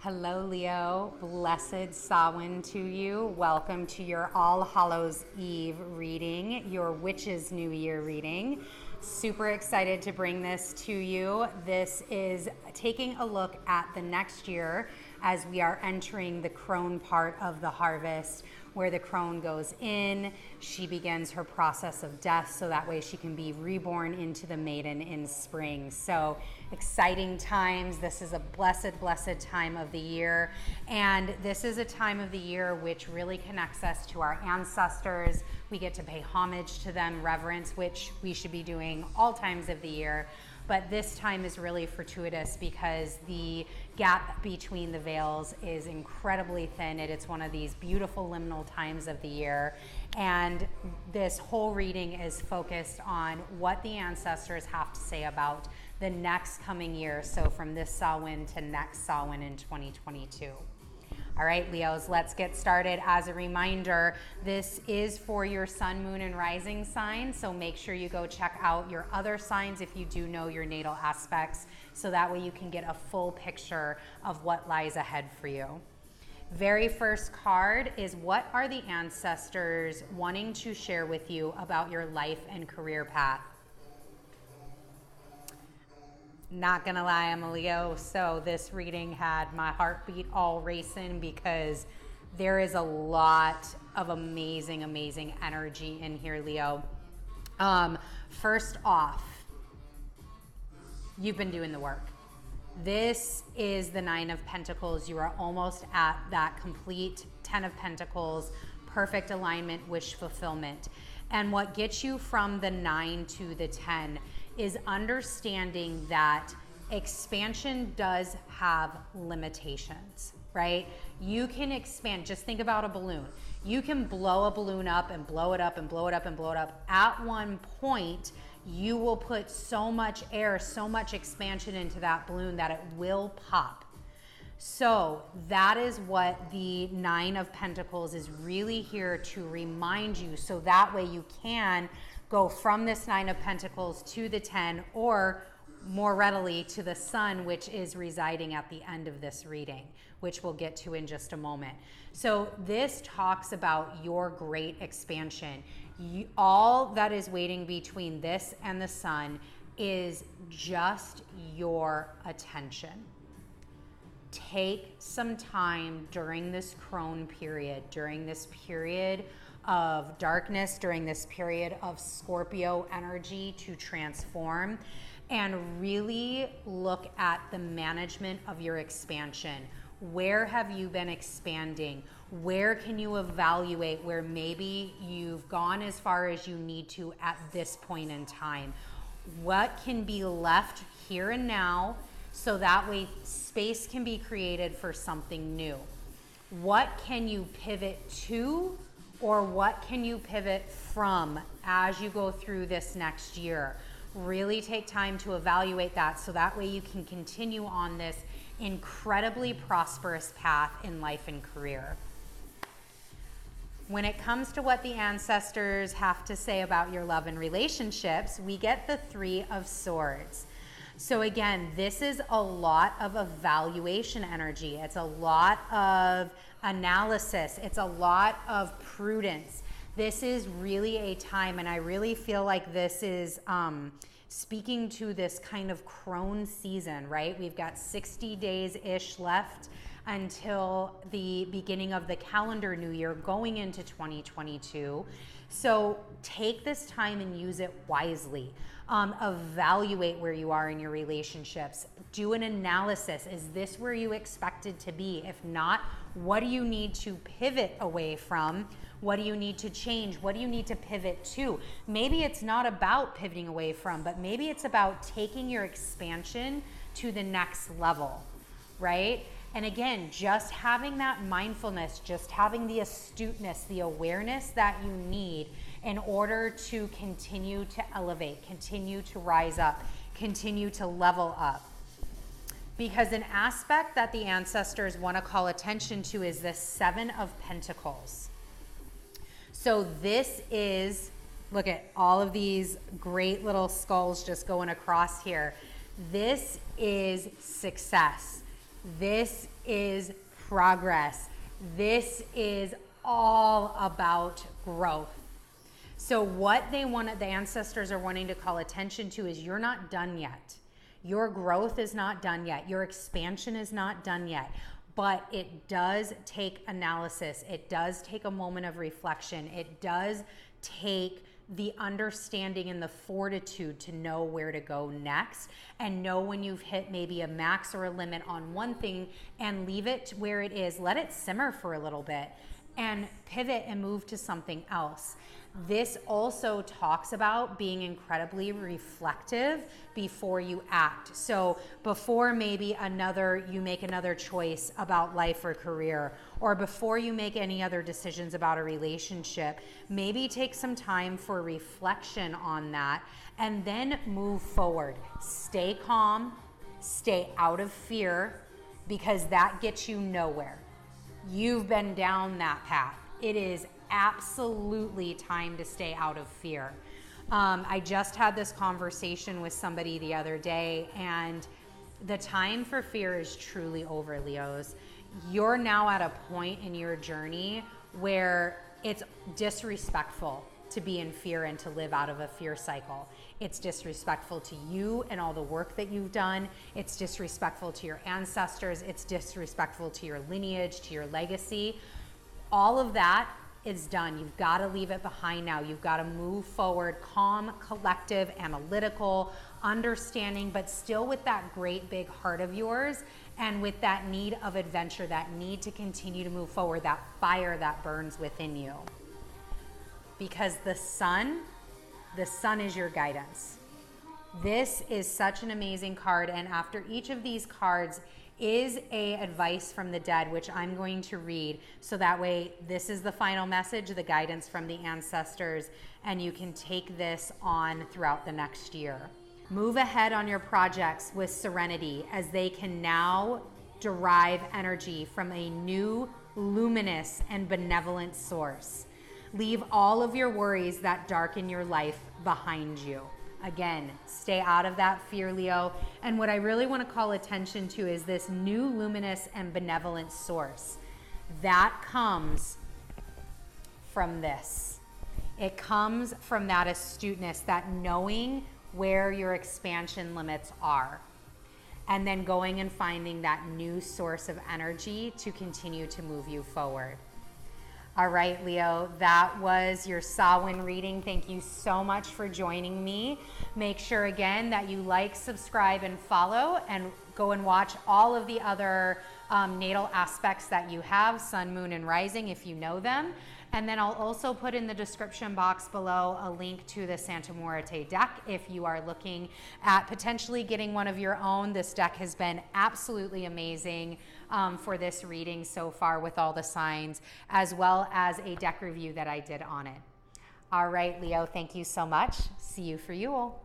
Hello, Leo. Blessed Samhain to you. Welcome to your All Hallows Eve reading, your Witch's New Year reading. Super excited to bring this to you. This is taking a look at the next year as we are entering the crone part of the harvest, where the crone goes in, she begins her process of death so that way she can be reborn into the maiden in spring. So exciting times. This is a blessed, blessed time of the year. And this is a time of the year which really connects us to our ancestors. We get to pay homage to them, reverence, which we should be doing all times of the year. But this time is really fortuitous because the gap between the veils is incredibly thin. It's one of these beautiful liminal times of the year. And this whole reading is focused on what the ancestors have to say about the next coming year. So from this Samhain to next Samhain in 2022. All right, Leos, let's get started. As a reminder, this is for your sun, moon, and rising sign, so make sure you go check out your other signs if you do know your natal aspects, so that way you can get a full picture of what lies ahead for you. Very first card is, what are the ancestors wanting to share with you about your life and career path? Not gonna lie, I'm a Leo, so this reading had my heartbeat all racing because there is a lot of amazing, amazing energy in here, Leo. First off, you've been doing the work. This is the Nine of Pentacles. You are almost at that complete 10 of Pentacles, perfect alignment, wish fulfillment. And what gets you from the 9 to the 10 is understanding that expansion does have limitations, right? You can expand. Just think about a balloon. You can blow a balloon up and blow it up and blow it up and blow it up. At one point, you will put so much air, so much expansion into that balloon that it will pop. So that is what the Nine of Pentacles is really here to remind you, so that way you can go from this Nine of Pentacles to the 10, or more readily to the Sun, which is residing at the end of this reading, which we'll get to in just a moment. So this talks about your great expansion. All that is waiting between this and the Sun is just your attention. Take some time during this crone period, during this period of darkness, during this period of Scorpio energy to transform, and really look at the management of your expansion. Where have you been expanding? Where can you evaluate where maybe you've gone as far as you need to at this point in time? What can be left here and now, so that way space can be created for something new? What can you pivot to, or what can you pivot from as you go through this next year? Really take time to evaluate that, so that way you can continue on this incredibly prosperous path in life and career. When it comes to what the ancestors have to say about your love and relationships, we get the Three of Swords. So again, this is a lot of evaluation energy. It's a lot of analysis. It's a lot of prudence. This is really a time, and I really feel like this is speaking to this kind of crone season, right? We've got 60 days-ish left until the beginning of the calendar new year, going into 2022. So take this time and use it wisely. Evaluate where you are in your relationships. Do an analysis. Is this where you expected to be? If not, what do you need to pivot away from? What do you need to change? What do you need to pivot to? Maybe it's not about pivoting away from, but maybe it's about taking your expansion to the next level, right? And again, just having that mindfulness, just having the astuteness, the awareness that you need in order to continue to elevate, continue to rise up, continue to level up. Because an aspect that the ancestors want to call attention to is the Seven of Pentacles. So this is, look at all of these great little skulls just going across here. This is success. This is progress. This is all about growth. So what the ancestors are wanting to call attention to is you're not done yet. Your growth is not done yet. Your expansion is not done yet. But it does take analysis. It does take a moment of reflection. It does take the understanding and the fortitude to know where to go next and know when you've hit maybe a max or a limit on one thing and leave it where it is. Let it simmer for a little bit and pivot and move to something else. This also talks about being incredibly reflective before you act. So before maybe you make another choice about life or career, or before you make any other decisions about a relationship, maybe take some time for reflection on that and then move forward. Stay calm, stay out of fear, because that gets you nowhere. You've been down that path. It is absolutely time to stay out of fear. I just had this conversation with somebody the other day, and the time for fear is truly over, Leos. You're now at a point in your journey where it's disrespectful to be in fear and to live out of a fear cycle. It's disrespectful to you and all the work that you've done. It's disrespectful to your ancestors. It's disrespectful to your lineage, to your legacy. All of that is done. You've got to leave it behind now. You've got to move forward, calm, collective, analytical, understanding, but still with that great big heart of yours and with that need of adventure, that need to continue to move forward, that fire that burns within you. Because the sun is your guidance. This is such an amazing card, and after each of these cards is a advice from the dead, which I'm going to read, so that way this is the final message, the guidance from the ancestors, and you can take this on throughout the next year. Move ahead on your projects with serenity, as they can now derive energy from a new, luminous, and benevolent source. Leave all of your worries that darken your life behind you. Again, stay out of that fear, Leo. And what I really want to call attention to is this new, luminous, and benevolent source. That comes from this. It comes from that astuteness, that knowing where your expansion limits are, and then going and finding that new source of energy to continue to move you forward. All right, Leo, that was your Samhain reading. Thank you so much for joining me. Make sure again that you like, subscribe, and follow, and go and watch all of the other natal aspects that you have, sun, moon, and rising, if you know them. And then I'll also put in the description box below a link to the Santa Muerte deck if you are looking at potentially getting one of your own. This deck has been absolutely amazing for this reading so far with all the signs, as well as a deck review that I did on it. All right, Leo, thank you so much. See you for Yule.